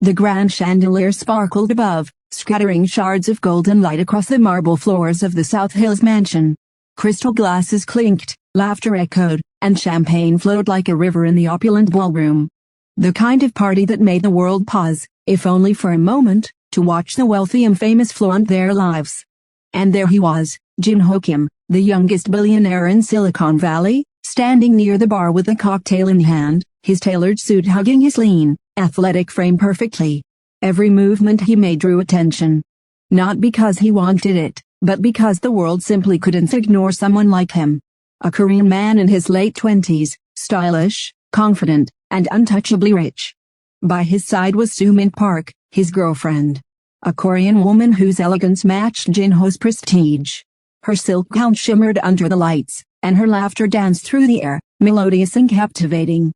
The grand chandelier sparkled above, scattering shards of golden light across the marble floors of the South Hills mansion. Crystal glasses clinked, laughter echoed, and champagne flowed like a river in the opulent ballroom. The kind of party that made the world pause, if only for a moment, to watch the wealthy and famous flaunt their lives. And there he was, Jin-Ho Kim, the youngest billionaire in Silicon Valley, standing near the bar with a cocktail in hand, his tailored suit hugging his lean, athletic frame perfectly. Every movement he made drew attention. Not because he wanted it, but because the world simply couldn't ignore someone like him. A Korean man in his late 20s, stylish, confident, and untouchably rich. By his side was Soo-min Park, his girlfriend. A Korean woman whose elegance matched Jin-Ho's prestige. Her silk gown shimmered under the lights, and her laughter danced through the air, melodious and captivating.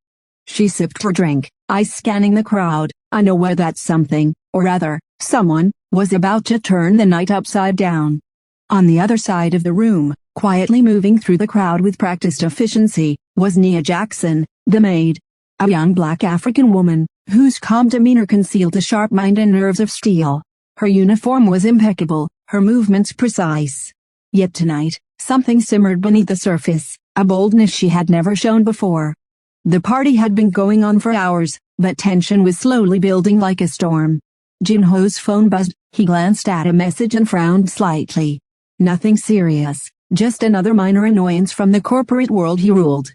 She sipped her drink, eyes scanning the crowd, unaware that something, or rather, someone, was about to turn the night upside down. On the other side of the room, quietly moving through the crowd with practiced efficiency, was Nia Jackson, the maid. A young black African woman, whose calm demeanor concealed the sharp mind and nerves of steel. Her uniform was impeccable, her movements precise. Yet tonight, something simmered beneath the surface, a boldness she had never shown before. The party had been going on for hours, but tension was slowly building like a storm. Jin-Ho's phone buzzed, he glanced at a message and frowned slightly. Nothing serious, just another minor annoyance from the corporate world he ruled.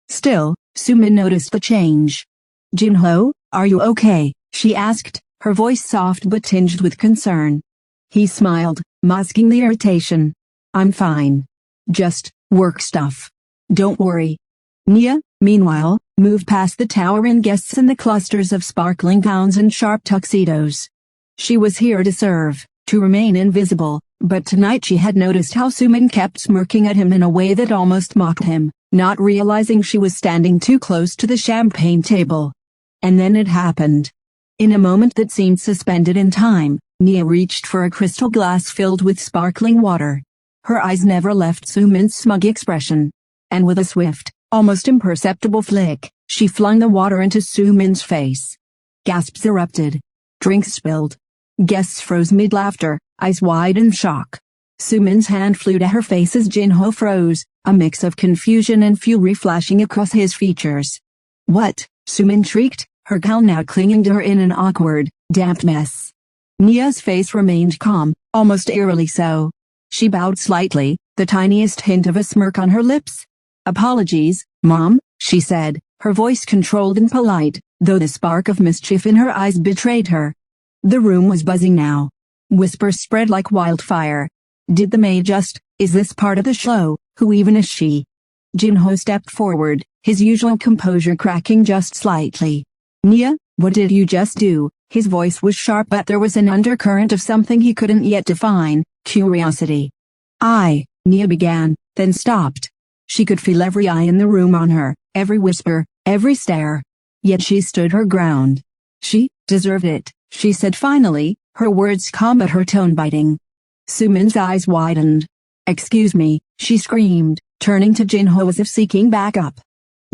Still, Soo-min noticed the change. "Jin-Ho, are you okay?" she asked, her voice soft but tinged with concern. He smiled, masking the irritation. "I'm fine. Just work stuff. Don't worry." Nia, meanwhile, moved past the towering guests and the clusters of sparkling gowns and sharp tuxedos. She was here to serve, to remain invisible, but tonight she had noticed how Soo-min kept smirking at him in a way that almost mocked him, not realizing she was standing too close to the champagne table. And then it happened. In a moment that seemed suspended in time, Nia reached for a crystal glass filled with sparkling water. Her eyes never left Soo-min's smug expression. And with a swift, almost imperceptible flick, she flung the water into Soo-min's face. Gasps erupted. Drinks spilled. Guests froze mid-laughter, eyes wide in shock. Soo-min's hand flew to her face as Jin-Ho froze, a mix of confusion and fury flashing across his features. "What?" Soo-min shrieked, her gown now clinging to her in an awkward, damp mess. Nia's face remained calm, almost eerily so. She bowed slightly, the tiniest hint of a smirk on her lips. "Apologies, Mom," she said, her voice controlled and polite, though the spark of mischief in her eyes betrayed her. The room was buzzing now. Whispers spread like wildfire. Did the maid just, is this part of the show, who even is she? Jin-Ho stepped forward, his usual composure cracking just slightly. "Nia, what did you just do?" His voice was sharp but there was an undercurrent of something he couldn't yet define, curiosity. Nia began, then stopped. She could feel every eye in the room on her, every whisper, every stare. Yet she stood her ground. She deserved it, she said finally, her words calm but her tone biting. Soo-min's eyes widened. "Excuse me," she screamed, turning to Jin-Ho as if seeking backup.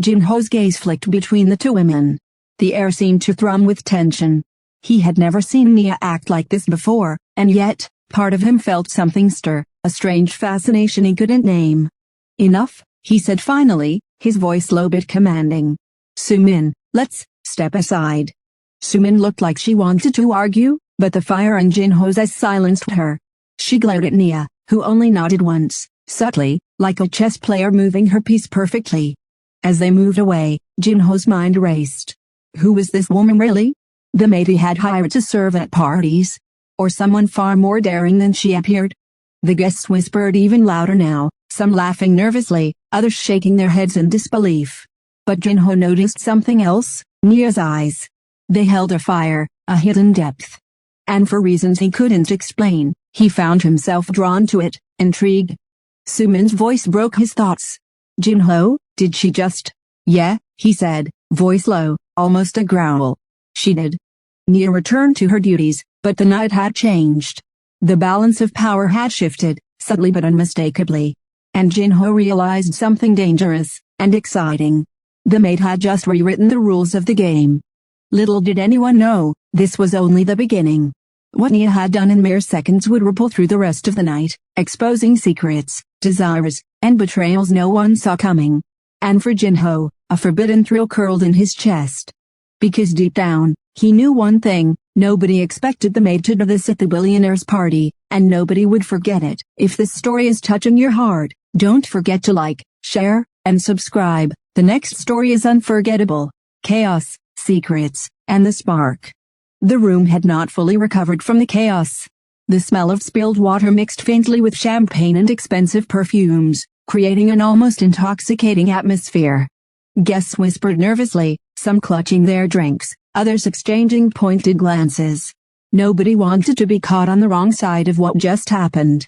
Jin-Ho's gaze flicked between the two women. The air seemed to thrum with tension. He had never seen Nia act like this before, and yet, part of him felt something stir, a strange fascination he couldn't name. "Enough," he said finally, his voice low but commanding. "Soo-min, let's step aside." Soo-min looked like she wanted to argue, but the fire in Jin-Ho's eyes silenced her. She glared at Nia, who only nodded once, subtly, like a chess player moving her piece perfectly. As they moved away, Jin-Ho's mind raced. Who was this woman really? The maid he had hired to serve at parties? Or someone far more daring than she appeared? The guests whispered even louder now, some laughing nervously, others shaking their heads in disbelief. But Jin-Ho noticed something else, Nia's eyes. They held a fire, a hidden depth. And for reasons he couldn't explain, he found himself drawn to it, intrigued. Soo-min's voice broke his thoughts. "Jin-Ho, did she just—" "Yeah," he said, voice low, almost a growl. "She did." Nia returned to her duties, but the night had changed. The balance of power had shifted, subtly but unmistakably. And Jin-Ho realized something dangerous and exciting. The maid had just rewritten the rules of the game. Little did anyone know, This was only the beginning. What Nia had done in mere seconds would ripple through the rest of the night, exposing secrets, desires, and betrayals no one saw coming. And for Jin-Ho, a forbidden thrill curled in his chest. Because deep down, he knew one thing: nobody expected the maid to do this at the billionaire's party, and nobody would forget it. If this story is touching your heart, don't forget to like, share, and subscribe. The next story is unforgettable. Chaos, secrets, and the spark. The room had not fully recovered from the chaos. The smell of spilled water mixed faintly with champagne and expensive perfumes, creating an almost intoxicating atmosphere. Guests whispered nervously, some clutching their drinks, others exchanging pointed glances. Nobody wanted to be caught on the wrong side of what just happened.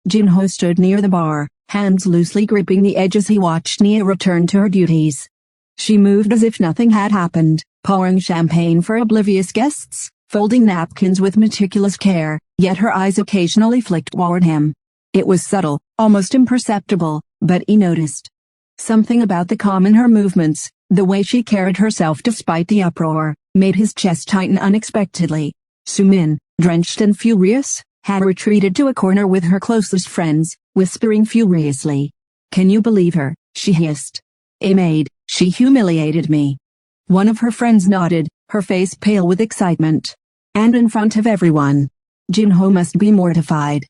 Jin-Ho stood near the bar, hands loosely gripping the edge as he watched Nia return to her duties. She moved as if nothing had happened, pouring champagne for oblivious guests, folding napkins with meticulous care, yet her eyes occasionally flicked toward him. It was subtle, almost imperceptible, but he noticed. Something about the calm in her movements, the way she carried herself despite the uproar, made his chest tighten unexpectedly. Sumin, drenched and furious, had retreated to a corner with her closest friends, whispering furiously. "Can you believe her?" she hissed. "A maid, she humiliated me." One of her friends nodded, her face pale with excitement. "And in front of everyone. Jin-Ho must be mortified."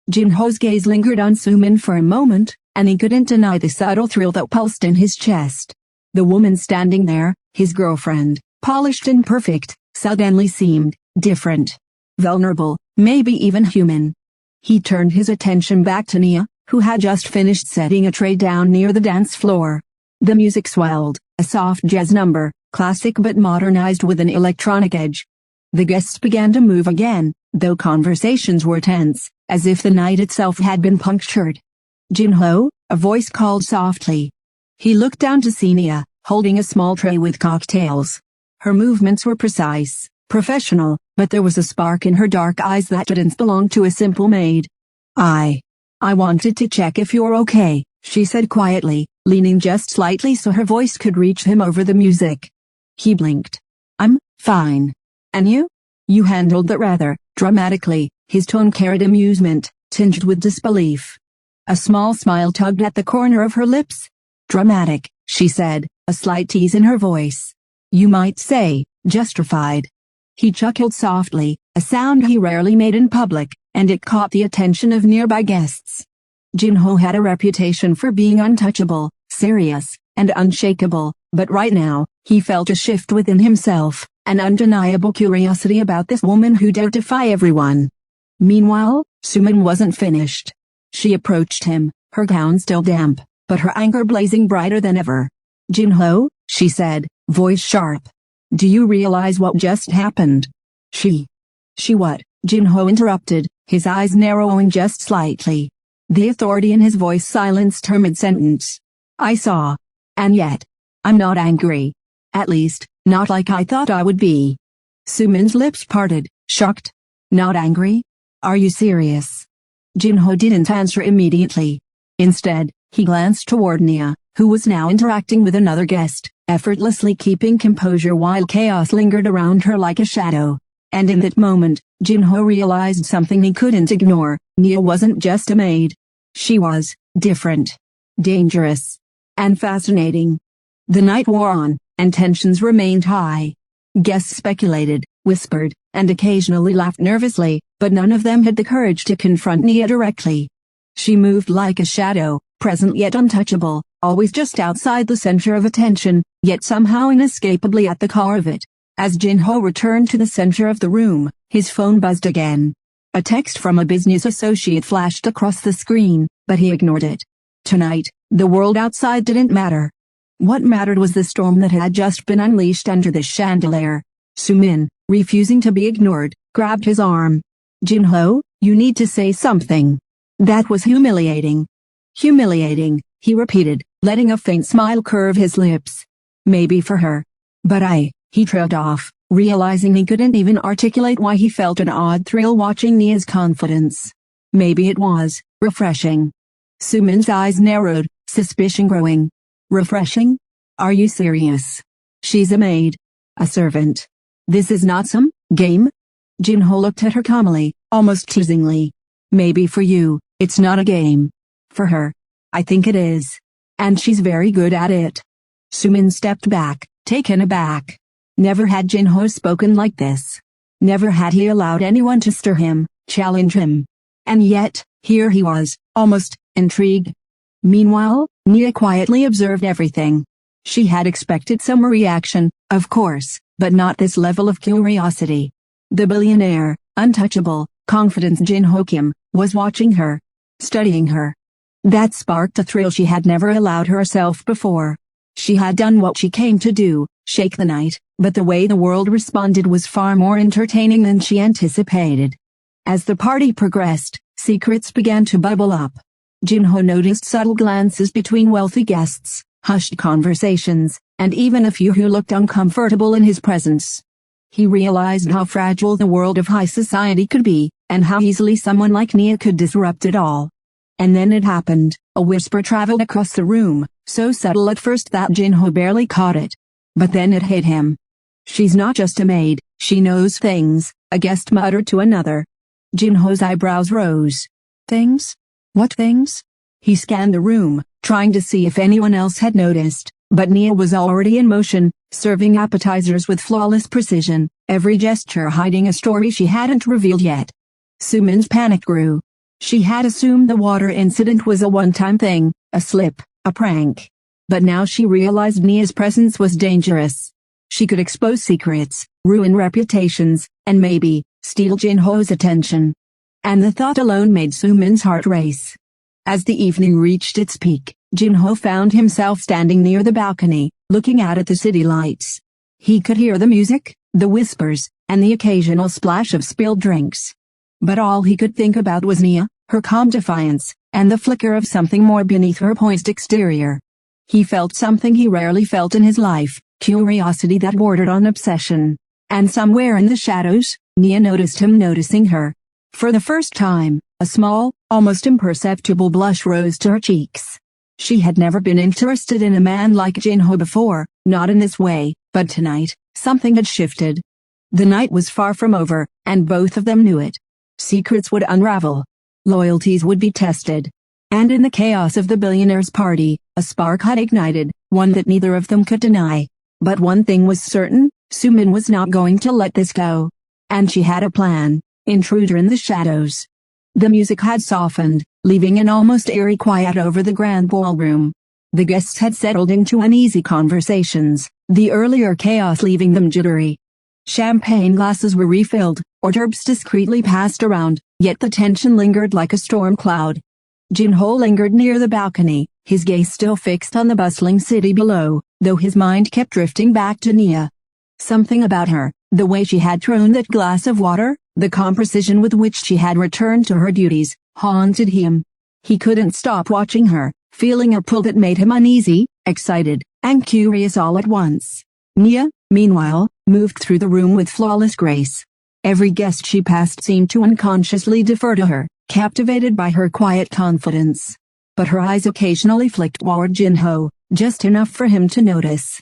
Jin-Ho's gaze lingered on Sumin for a moment, and he couldn't deny the subtle thrill that pulsed in his chest. The woman standing there, his girlfriend, polished and perfect, suddenly seemed different. Vulnerable, maybe even human. He turned his attention back to Nia, who had just finished setting a tray down near the dance floor. The music swelled, a soft jazz number, classic but modernized with an electronic edge. The guests began to move again, though conversations were tense, as if the night itself had been punctured. "Jin-Ho," a voice called softly. He looked down to see Nia, holding a small tray with cocktails. Her movements were precise, professional, but there was a spark in her dark eyes that didn't belong to a simple maid. I wanted to check if you're okay," she said quietly, leaning just slightly so her voice could reach him over the music. He blinked. "I'm fine. And you? You handled that rather dramatically." His tone carried amusement, tinged with disbelief. A small smile tugged at the corner of her lips. "Dramatic," she said, a slight tease in her voice. "You might say, justified." He chuckled softly, a sound he rarely made in public, and it caught the attention of nearby guests. Jin-Ho had a reputation for being untouchable, serious, and unshakable, but right now, he felt a shift within himself, an undeniable curiosity about this woman who dared defy everyone. Meanwhile, Sumin wasn't finished. She approached him, her gown still damp, but her anger blazing brighter than ever. "Jin-Ho," she said, voice sharp. "Do you realize what just happened?" She what?" Jin-Ho interrupted, his eyes narrowing just slightly. The authority in his voice silenced her mid-sentence. "I saw. And yet, I'm not angry. At least, not like I thought I would be." Sumin's lips parted, shocked. "Not angry? Are you serious?" Jin-Ho didn't answer immediately. Instead, he glanced toward Nia, who was now interacting with another guest, effortlessly keeping composure while chaos lingered around her like a shadow. And in that moment, Jin-Ho realized something he couldn't ignore. Nia wasn't just a maid. She was different, dangerous, and fascinating. The night wore on, and tensions remained high. Guests speculated, whispered, and occasionally laughed nervously, but none of them had the courage to confront Nia directly. She moved like a shadow, present yet untouchable, always just outside the center of attention, yet somehow inescapably at the core of it. As Jin-Ho returned to the center of the room, his phone buzzed again. A text from a business associate flashed across the screen, but he ignored it. Tonight, the world outside didn't matter. What mattered was the storm that had just been unleashed under the chandelier. Sumin, refusing to be ignored, grabbed his arm. "Jin-Ho, you need to say something. That was humiliating." "Humiliating," he repeated, letting a faint smile curve his lips. "Maybe for her. But he trailed off, realizing he couldn't even articulate why he felt an odd thrill watching Nia's confidence. Maybe it was refreshing. Sumin's eyes narrowed, suspicion growing. "Refreshing? Are you serious? She's a maid. A servant. This is not some Game? Jin-Ho looked at her calmly, almost teasingly. Maybe for you, it's not a game. For her, I think it is. And she's very good at it. Sumin stepped back, taken aback. Never had Jin-Ho spoken like this. Never had he allowed anyone to stir him, challenge him. And yet, here he was, almost intrigued. Meanwhile, Nia quietly observed everything. She had expected some reaction, of course, but not this level of curiosity. The billionaire, untouchable, confident Jin-Ho Kim, was watching her, studying her. That sparked a thrill she had never allowed herself before. She had done what she came to do, shake the night, but the way the world responded was far more entertaining than she anticipated. As the party progressed, secrets began to bubble up. Jin-Ho noticed subtle glances between wealthy guests, hushed conversations, and even a few who looked uncomfortable in his presence. He realized how fragile the world of high society could be, and how easily someone like Nia could disrupt it all. And then it happened. A whisper traveled across the room, so subtle at first that Jin-Ho barely caught it. But then it hit him. She's not just a maid, she knows things, a guest muttered to another. Jin-Ho's eyebrows rose. Things? What things? He scanned the room, trying to see if anyone else had noticed, but Nia was already in motion, serving appetizers with flawless precision, every gesture hiding a story she hadn't revealed yet. Sumin's panic grew. She had assumed the water incident was a one-time thing, a slip, a prank. But now she realized Nia's presence was dangerous. She could expose secrets, ruin reputations, and maybe, steal Jin-Ho's attention. And the thought alone made Sumin's heart race. As the evening reached its peak, Jin-Ho found himself standing near the balcony, looking out at the city lights. He could hear the music, the whispers, and the occasional splash of spilled drinks. But all he could think about was Nia, her calm defiance, and the flicker of something more beneath her poised exterior. He felt something he rarely felt in his life, curiosity that bordered on obsession. And somewhere in the shadows, Nia noticed him noticing her. For the first time, a small, almost imperceptible blush rose to her cheeks. She had never been interested in a man like Jin-Ho before, not in this way, but tonight, something had shifted. The night was far from over, and both of them knew it. Secrets would unravel. Loyalties would be tested. And in the chaos of the billionaire's party, a spark had ignited, one that neither of them could deny. But one thing was certain, Sumin was not going to let this go. And she had a plan. Intruder in the shadows. The music had softened, leaving an almost eerie quiet over the grand ballroom. The guests had settled into uneasy conversations, the earlier chaos leaving them jittery. Champagne glasses were refilled, hors d'oeuvres discreetly passed around, yet the tension lingered like a storm cloud. Jin-Ho lingered near the balcony, his gaze still fixed on the bustling city below, though his mind kept drifting back to Nia. Something about her, the way she had thrown that glass of water, the calm precision with which she had returned to her duties, haunted him. He couldn't stop watching her, feeling a pull that made him uneasy, excited, and curious all at once. Nia, meanwhile, moved through the room with flawless grace. Every guest she passed seemed to unconsciously defer to her, captivated by her quiet confidence. But her eyes occasionally flicked toward Jin-Ho, just enough for him to notice.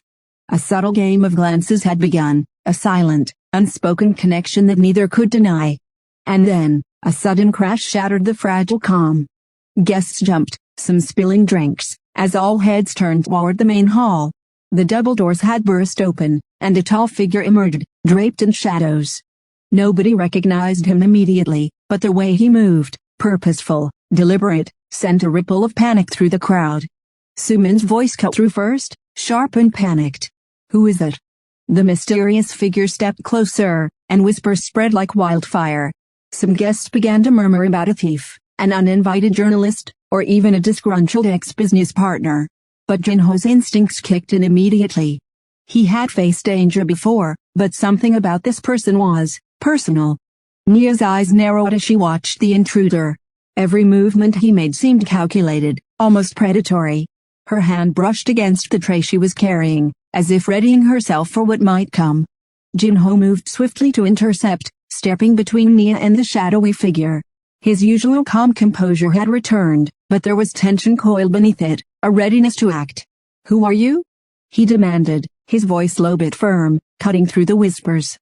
A subtle game of glances had begun, a silent, unspoken connection that neither could deny. And then, a sudden crash shattered the fragile calm. Guests jumped, some spilling drinks, as all heads turned toward the main hall. The double doors had burst open, and a tall figure emerged, draped in shadows. Nobody recognized him immediately, but the way he moved, purposeful, deliberate, sent a ripple of panic through the crowd. Sumin's voice cut through first, sharp and panicked. "Who is it?" The mysterious figure stepped closer, and whispers spread like wildfire. Some guests began to murmur about a thief, an uninvited journalist, or even a disgruntled ex-business partner. But Jin-Ho's instincts kicked in immediately. He had faced danger before, but something about this person was personal. Nia's eyes narrowed as she watched the intruder. Every movement he made seemed calculated, almost predatory. Her hand brushed against the tray she was carrying, as if readying herself for what might come. Jin-Ho moved swiftly to intercept, stepping between Nia and the shadowy figure. His usual calm composure had returned, but there was tension coiled beneath it, a readiness to act. "Who are you?" he demanded, his voice low but firm, cutting through the whispers.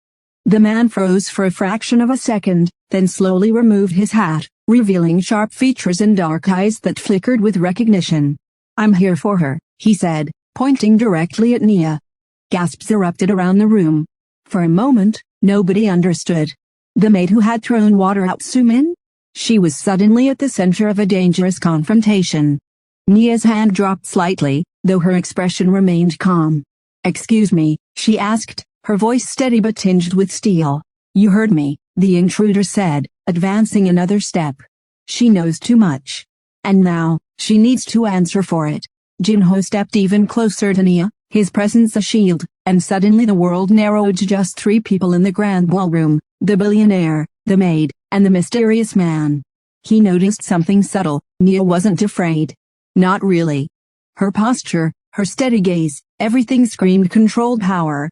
The man froze for a fraction of a second, then slowly removed his hat, revealing sharp features and dark eyes that flickered with recognition. "I'm here for her," he said, pointing directly at Nia. Gasps erupted around the room. For a moment, nobody understood. The maid who had thrown water at Sumin? She was suddenly at the center of a dangerous confrontation. Nia's hand dropped slightly, though her expression remained calm. "Excuse me," she asked, her voice steady but tinged with steel. "You heard me," the intruder said, advancing another step. "She knows too much. And now, she needs to answer for it." Jin-Ho stepped even closer to Nia, his presence a shield, and suddenly the world narrowed to just 3 people in the grand ballroom: the billionaire, the maid, and the mysterious man. He noticed something subtle. Nia wasn't afraid. Not really. Her posture, her steady gaze, everything screamed controlled power.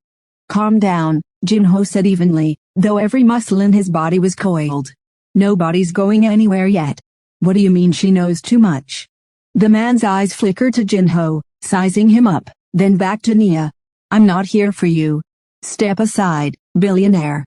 "Calm down," Jin-Ho said evenly, though every muscle in his body was coiled. "Nobody's going anywhere yet." "What do you mean she knows too much?" The man's eyes flickered to Jin-Ho, sizing him up, then back to Nia. "I'm not here for you. Step aside, billionaire."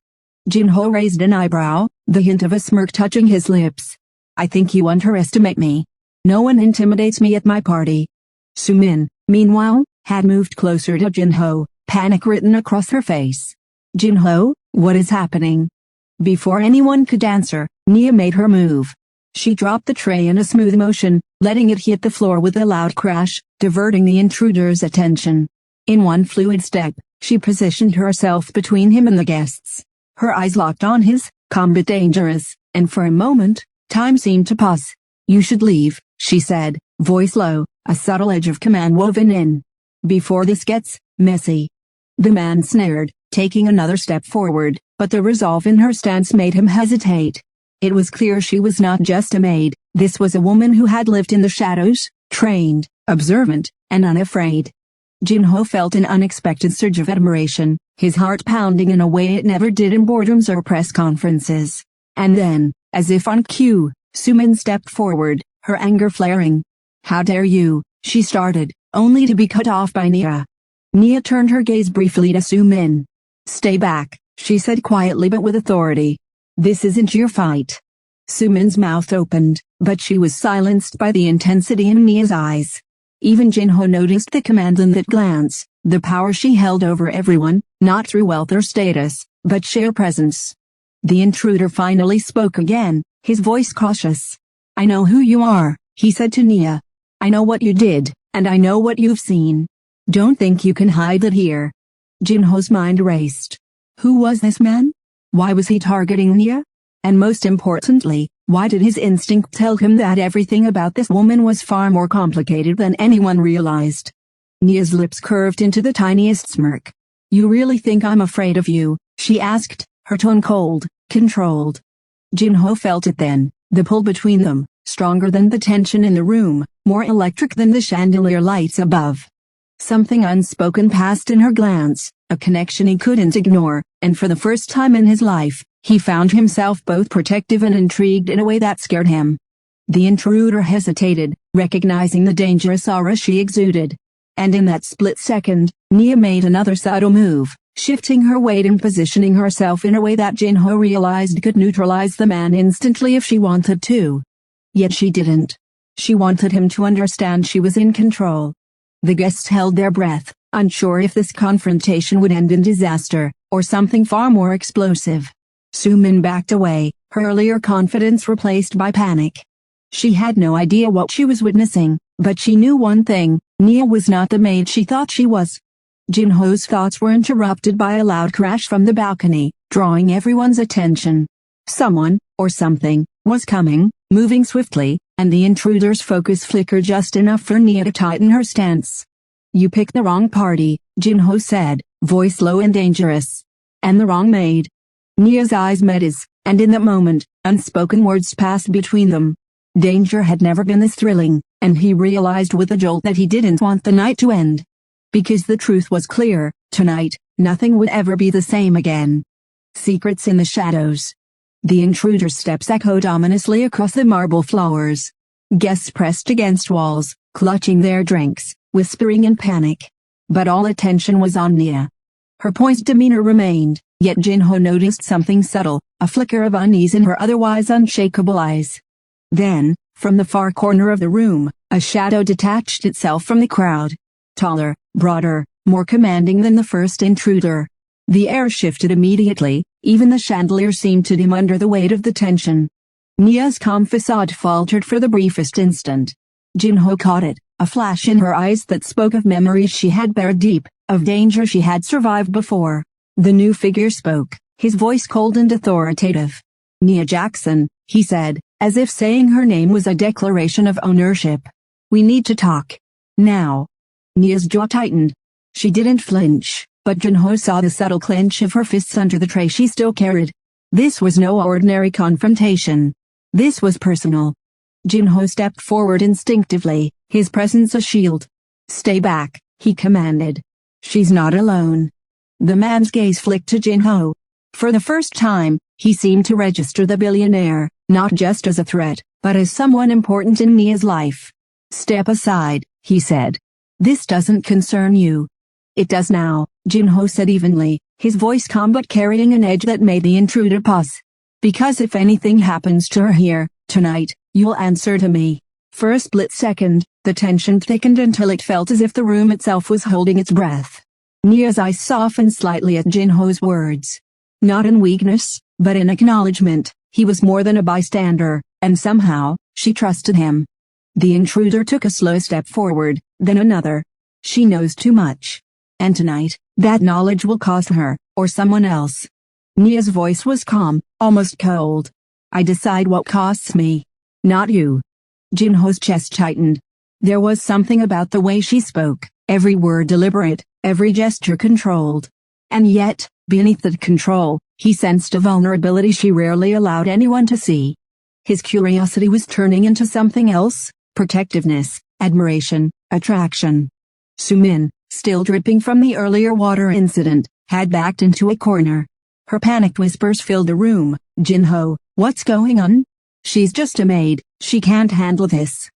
Jin-Ho raised an eyebrow, the hint of a smirk touching his lips. "I think you underestimate me. No one intimidates me at my party." Sumin, meanwhile, had moved closer to Jin-Ho, panic written across her face. "Jin-Ho, what is happening?" Before anyone could answer, Nia made her move. She dropped the tray in a smooth motion, letting it hit the floor with a loud crash, diverting the intruder's attention. In one fluid step, she positioned herself between him and the guests. Her eyes locked on his, calm but dangerous, and for a moment, time seemed to pause. "You should leave," she said, voice low, a subtle edge of command woven in. "Before this gets messy." The man snared, taking another step forward, but the resolve in her stance made him hesitate. It was clear she was not just a maid, this was a woman who had lived in the shadows, trained, observant, and unafraid. Jin-Ho felt an unexpected surge of admiration, his heart pounding in a way it never did in boardrooms or press conferences. And then, as if on cue, Sumin stepped forward, her anger flaring. "How dare you," she started, only to be cut off by Nia. Nia turned her gaze briefly to Sumin. "Stay back," she said quietly but with authority. "This isn't your fight." Sumin's mouth opened, but she was silenced by the intensity in Nia's eyes. Even Jin-Ho noticed the command in that glance, the power she held over everyone, not through wealth or status, but sheer presence. The intruder finally spoke again, his voice cautious. "I know who you are," he said to Nia. "I know what you did, and I know what you've seen. Don't think you can hide it here." Jin-Ho's mind raced. Who was this man? Why was he targeting Nia? And most importantly, why did his instinct tell him that everything about this woman was far more complicated than anyone realized? Nia's lips curved into the tiniest smirk. "You really think I'm afraid of you?" she asked, her tone cold, controlled. Jin-Ho felt it then, the pull between them, stronger than the tension in the room, more electric than the chandelier lights above. Something unspoken passed in her glance, a connection he couldn't ignore, and for the first time in his life, he found himself both protective and intrigued in a way that scared him. The intruder hesitated, recognizing the dangerous aura she exuded. And in that split second, Nia made another subtle move, shifting her weight and positioning herself in a way that Jin-Ho realized could neutralize the man instantly if she wanted to. Yet she didn't. She wanted him to understand she was in control. The guests held their breath, unsure if this confrontation would end in disaster, or something far more explosive. Sumin backed away, her earlier confidence replaced by panic. She had no idea what she was witnessing, but she knew one thing: Nia was not the maid she thought she was. Jin-Ho's thoughts were interrupted by a loud crash from the balcony, drawing everyone's attention. Someone, or something, was coming, moving swiftly, and the intruder's focus flickered just enough for Nia to tighten her stance. "You picked the wrong party," Jin-Ho said, voice low and dangerous. "And the wrong maid." Nia's eyes met his, and in that moment, unspoken words passed between them. Danger had never been this thrilling, and he realized with a jolt that he didn't want the night to end. Because the truth was clear, tonight, nothing would ever be the same again. Secrets in the shadows. The intruder's steps echoed ominously across the marble floors. Guests pressed against walls, clutching their drinks, whispering in panic. But all attention was on Nia. Her poised demeanor remained, yet Jin-Ho noticed something subtle, a flicker of unease in her otherwise unshakable eyes. Then, from the far corner of the room, a shadow detached itself from the crowd. Taller, broader, more commanding than the first intruder. The air shifted immediately, even the chandelier seemed to dim under the weight of the tension. Nia's calm facade faltered for the briefest instant. Jin-Ho caught it, a flash in her eyes that spoke of memories she had buried deep, of danger she had survived before. The new figure spoke, his voice cold and authoritative. "Nia Jackson," he said, as if saying her name was a declaration of ownership. "We need to talk. Now." Nia's jaw tightened. She didn't flinch, but Jin-Ho saw the subtle clench of her fists under the tray she still carried. This was no ordinary confrontation. This was personal. Jin-Ho stepped forward instinctively, his presence a shield. "Stay back," he commanded. "She's not alone." The man's gaze flicked to Jin-Ho. For the first time, he seemed to register the billionaire, not just as a threat, but as someone important in Nia's life. "Step aside," he said. "This doesn't concern you." "It does now," Jin-Ho said evenly, his voice calm but carrying an edge that made the intruder pause. "Because if anything happens to her here, tonight, you'll answer to me." For a split second, the tension thickened until it felt as if the room itself was holding its breath. Nia's eyes softened slightly at Jin-Ho's words. Not in weakness, but in acknowledgement, he was more than a bystander, and somehow, she trusted him. The intruder took a slow step forward, then another. She knows too much. And tonight, that knowledge will cost her, or someone else. Nia's voice was calm, almost cold. "I decide what costs me. Not you." Jin-Ho's chest tightened. There was something about the way she spoke, every word deliberate, every gesture controlled. And yet, beneath that control, he sensed a vulnerability she rarely allowed anyone to see. His curiosity was turning into something else, protectiveness, admiration, attraction. Sumin, still dripping from the earlier water incident, had backed into a corner. Her panicked whispers filled the room. "Jin-Ho, what's going on?" "She's just a maid, she can't handle this."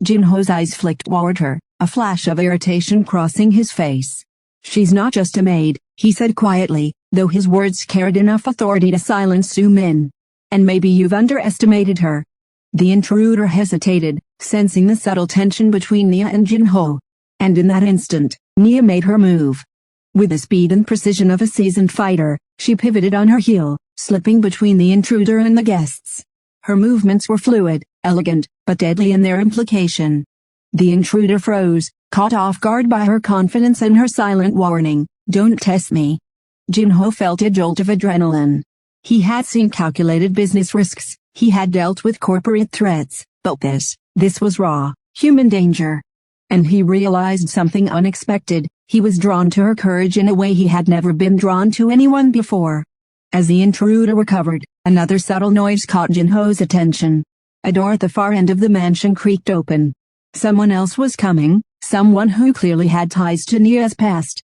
Jin-Ho's eyes flicked toward her, a flash of irritation crossing his face. "She's not just a maid," he said quietly, though his words carried enough authority to silence Sumin. "And maybe you've underestimated her." The intruder hesitated, sensing the subtle tension between Nia and Jin-Ho. And in that instant, Nia made her move. With the speed and precision of a seasoned fighter, she pivoted on her heel, slipping between the intruder and the guests. Her movements were fluid, elegant, but deadly in their implication. The intruder froze, caught off guard by her confidence and her silent warning, "Don't test me." Jin-Ho felt a jolt of adrenaline. He had seen calculated business risks, he had dealt with corporate threats, but this was raw, human danger. And he realized something unexpected. He was drawn to her courage in a way he had never been drawn to anyone before. As the intruder recovered, another subtle noise caught Jin-Ho's attention. A door at the far end of the mansion creaked open. Someone else was coming, someone who clearly had ties to Nia's past.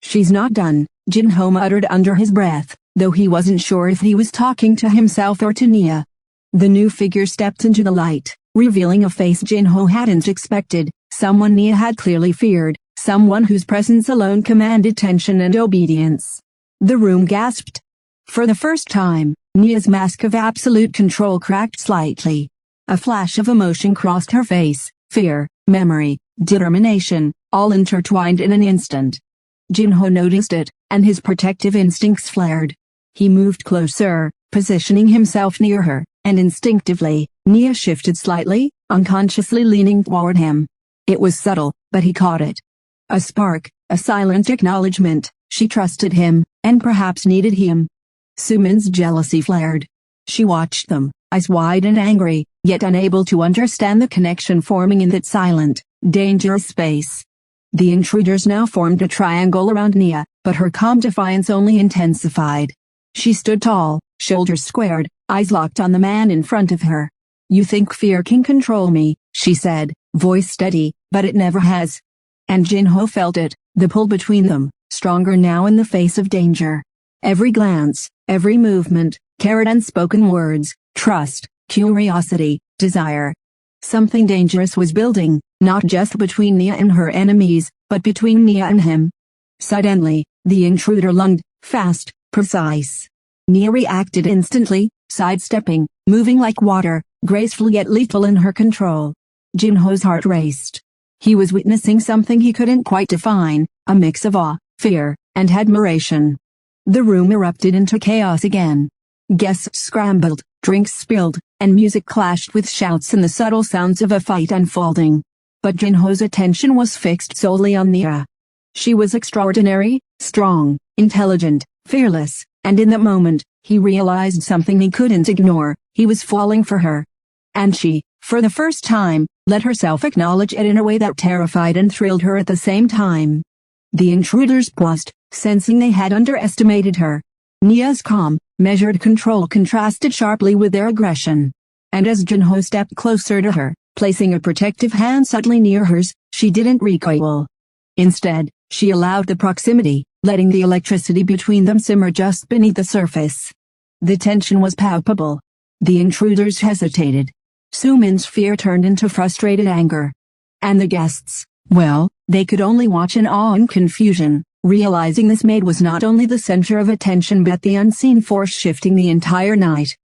"She's not done," Jin-Ho muttered under his breath, though he wasn't sure if he was talking to himself or to Nia. The new figure stepped into the light, revealing a face Jin-Ho hadn't expected, someone Nia had clearly feared, someone whose presence alone commanded tension and obedience. The room gasped. For the first time, Nia's mask of absolute control cracked slightly. A flash of emotion crossed her face, fear, memory, determination, all intertwined in an instant. Jin-Ho noticed it, and his protective instincts flared. He moved closer, positioning himself near her, and instinctively, Nia shifted slightly, unconsciously leaning toward him. It was subtle, but he caught it. A spark, a silent acknowledgement, she trusted him, and perhaps needed him. Sumin's jealousy flared. She watched them, eyes wide and angry, yet unable to understand the connection forming in that silent, dangerous space. The intruders now formed a triangle around Nia, but her calm defiance only intensified. She stood tall, shoulders squared, eyes locked on the man in front of her. "You think fear can control me," she said, voice steady, "but it never has." And Jin-Ho felt it, the pull between them, stronger now in the face of danger. Every glance, every movement, carried unspoken words, trust, curiosity, desire. Something dangerous was building, not just between Nia and her enemies, but between Nia and him. Suddenly, The intruder lunged, fast, precise. Nia reacted instantly, sidestepping, moving like water, graceful yet lethal in her control. Jin-Ho's heart raced. He was witnessing something he couldn't quite define, a mix of awe, fear, and admiration. The room erupted into chaos again. Guests scrambled, drinks spilled, and music clashed with shouts and the subtle sounds of a fight unfolding. But Jin-Ho's attention was fixed solely on Nia. She was extraordinary, strong, intelligent, fearless, and in that moment, he realized something he couldn't ignore. He was falling for her. And she, for the first time, let herself acknowledge it in a way that terrified and thrilled her at the same time. The intruders paused, sensing they had underestimated her. Nia's calm, measured control contrasted sharply with their aggression. And as Jin-Ho stepped closer to her, placing a protective hand subtly near hers, she didn't recoil. Instead, she allowed the proximity, letting the electricity between them simmer just beneath the surface. The tension was palpable. The intruders hesitated. Sumin's fear turned into frustrated anger. And the guests, well, they could only watch in awe and confusion, realizing this maid was not only the center of attention but the unseen force shifting the entire night.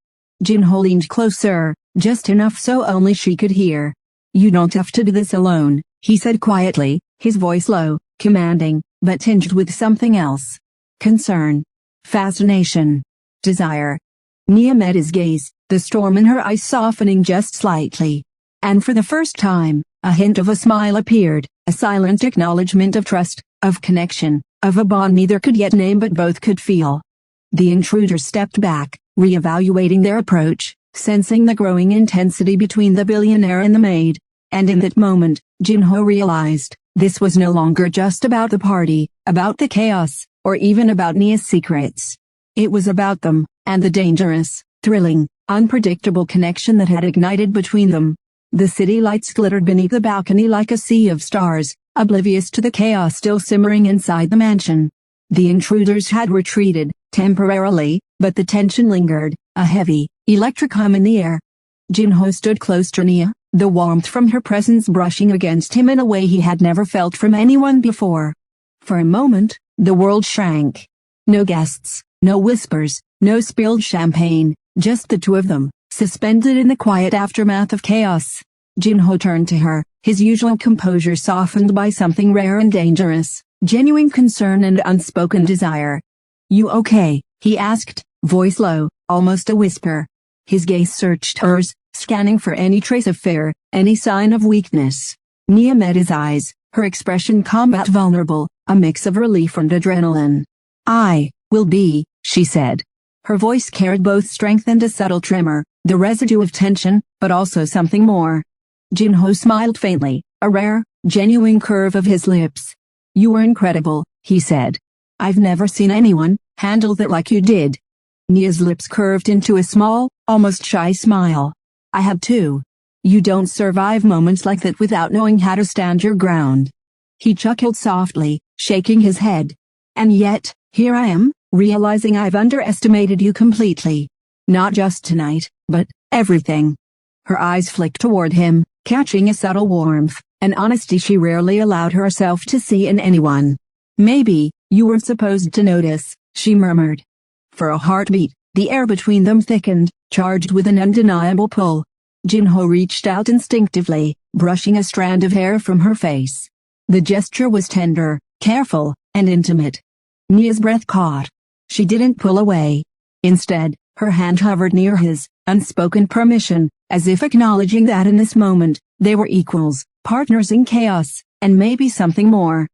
Jin-Ho leaned closer, just enough so only she could hear. "You don't have to do this alone," he said quietly, his voice low, commanding, but tinged with something else. Concern. Fascination. Desire. Nia met his gaze, the storm in her eyes softening just slightly. And for the first time, a hint of a smile appeared, a silent acknowledgement of trust, of connection, of a bond neither could yet name but both could feel. The intruders stepped back, reevaluating their approach, sensing the growing intensity between the billionaire and the maid. And in that moment, Jin-Ho realized, this was no longer just about the party, about the chaos, or even about Nia's secrets. It was about them, and the dangerous, thrilling, unpredictable connection that had ignited between them. The city lights glittered beneath the balcony like a sea of stars, oblivious to the chaos still simmering inside the mansion. The intruders had retreated, temporarily, but the tension lingered, a heavy, electric hum in the air. Jin-Ho stood close to Nia, the warmth from her presence brushing against him in a way he had never felt from anyone before. For a moment, the world shrank. No guests, no whispers, no spilled champagne, just the two of them, suspended in the quiet aftermath of chaos. Jin-Ho turned to her, his usual composure softened by something rare and dangerous, genuine concern and unspoken desire. "You okay?" he asked, voice low, almost a whisper. His gaze searched hers, scanning for any trace of fear, any sign of weakness. Nia met his eyes, her expression calm but vulnerable, a mix of relief and adrenaline. "I will be," she said. Her voice carried both strength and a subtle tremor, the residue of tension, but also something more. Jin-Ho smiled faintly, a rare, genuine curve of his lips. "You were incredible," he said. "I've never seen anyone handle that like you did." Nia's lips curved into a small, almost shy smile. "I have too. You don't survive moments like that without knowing how to stand your ground." He chuckled softly, shaking his head. "And yet, here I am, realizing I've underestimated you completely. Not just tonight, but everything." Her eyes flicked toward him, catching a subtle warmth, an honesty she rarely allowed herself to see in anyone. "Maybe, you weren't supposed to notice," she murmured. For a heartbeat, the air between them thickened, charged with an undeniable pull. Jin-Ho reached out instinctively, brushing a strand of hair from her face. The gesture was tender, careful, and intimate. Nia's breath caught. She didn't pull away. Instead, her hand hovered near his, unspoken permission, as if acknowledging that in this moment, they were equals, partners in chaos, and maybe something more.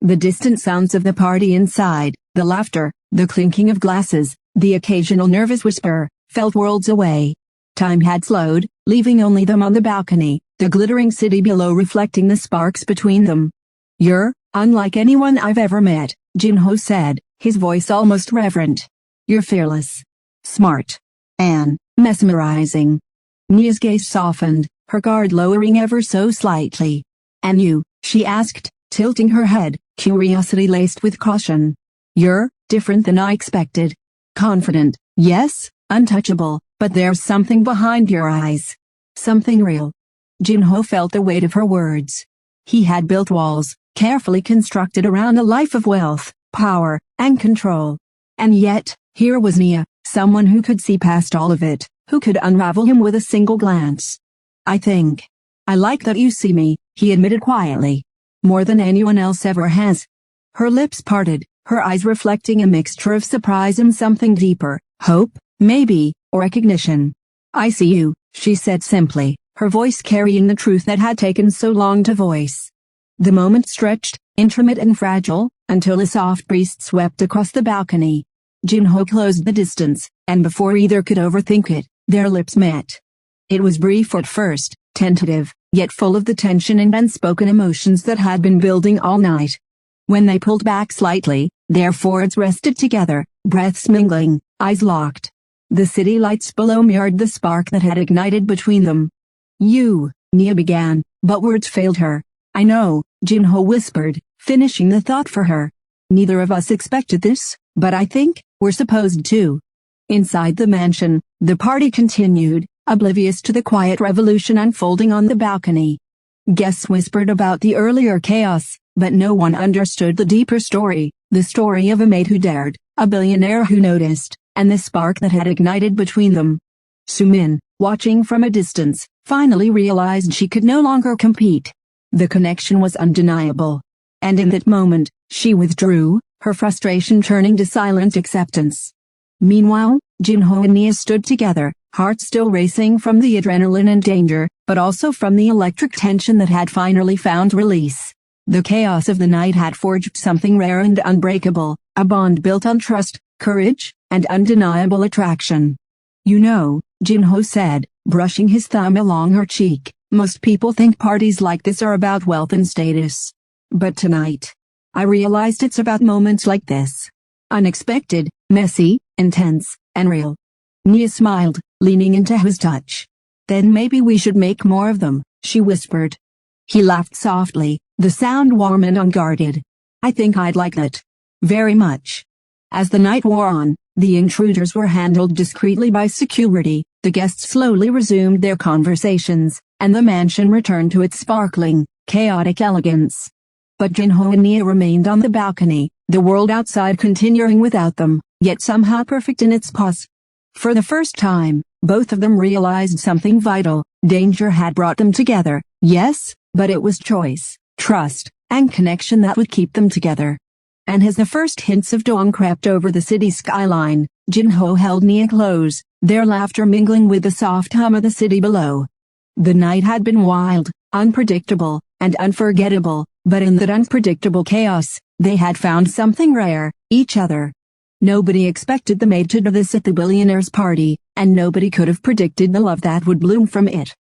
The distant sounds of the party inside, the laughter, the clinking of glasses, the occasional nervous whisper, felt worlds away. Time had slowed, leaving only them on the balcony, the glittering city below reflecting the sparks between them. "You're unlike anyone I've ever met," Jin-Ho said, his voice almost reverent. "You're fearless, smart, and mesmerizing." Nia's gaze softened, her guard lowering ever so slightly. "And you?" she asked, tilting her head, curiosity laced with caution. "You're different than I expected. Confident, yes, untouchable, but there's something behind your eyes. Something real." Jin-Ho felt the weight of her words. He had built walls, carefully constructed around a life of wealth, power, and control. And yet, here was Nia, someone who could see past all of it, who could unravel him with a single glance. I like that you see me, he admitted quietly. More than anyone else ever has. Her lips parted, her eyes reflecting a mixture of surprise and something deeper, hope, maybe, or recognition. I see you, she said simply, her voice carrying the truth that had taken so long to voice. The moment stretched, intimate and fragile, until a soft breeze swept across the balcony. Jin-Ho closed the distance, and before either could overthink it, their lips met. It was brief at first, tentative, yet full of the tension and unspoken emotions that had been building all night. When they pulled back slightly, their foreheads rested together, breaths mingling, eyes locked. The city lights below mirrored the spark that had ignited between them. You, Nia began, but words failed her. I know, Jin-Ho whispered, finishing the thought for her. Neither of us expected this, but I think we're supposed to. Inside the mansion, the party continued, oblivious to the quiet revolution unfolding on the balcony. Guests whispered about the earlier chaos, but no one understood the deeper story, the story of a maid who dared, a billionaire who noticed, and the spark that had ignited between them. Sumin, watching from a distance, finally realized she could no longer compete. The connection was undeniable. And in that moment, she withdrew, her frustration turning to silent acceptance. Meanwhile, Jin-Ho and Nia stood together, hearts still racing from the adrenaline and danger, but also from the electric tension that had finally found release. The chaos of the night had forged something rare and unbreakable, a bond built on trust, courage, and undeniable attraction. You know, Jin-Ho said, brushing his thumb along her cheek, most people think parties like this are about wealth and status. But tonight, I realized it's about moments like this. Unexpected, messy, intense, and real. Nia smiled, leaning into his touch. Then maybe we should make more of them, she whispered. He laughed softly, the sound warm and unguarded. I think I'd like that. Very much. As the night wore on, the intruders were handled discreetly by security, the guests slowly resumed their conversations, and the mansion returned to its sparkling, chaotic elegance. But Jin-Ho and Nia remained on the balcony, the world outside continuing without them, yet somehow perfect in its pause. For the first time, both of them realized something vital. Danger had brought them together, yes, but it was choice, trust, and connection that would keep them together. And as the first hints of dawn crept over the city skyline, Jin-Ho held Nia close, their laughter mingling with the soft hum of the city below. The night had been wild, unpredictable, and unforgettable, but in that unpredictable chaos, they had found something rare, each other. Nobody expected the maid to do this at the billionaire's party, and nobody could have predicted the love that would bloom from it.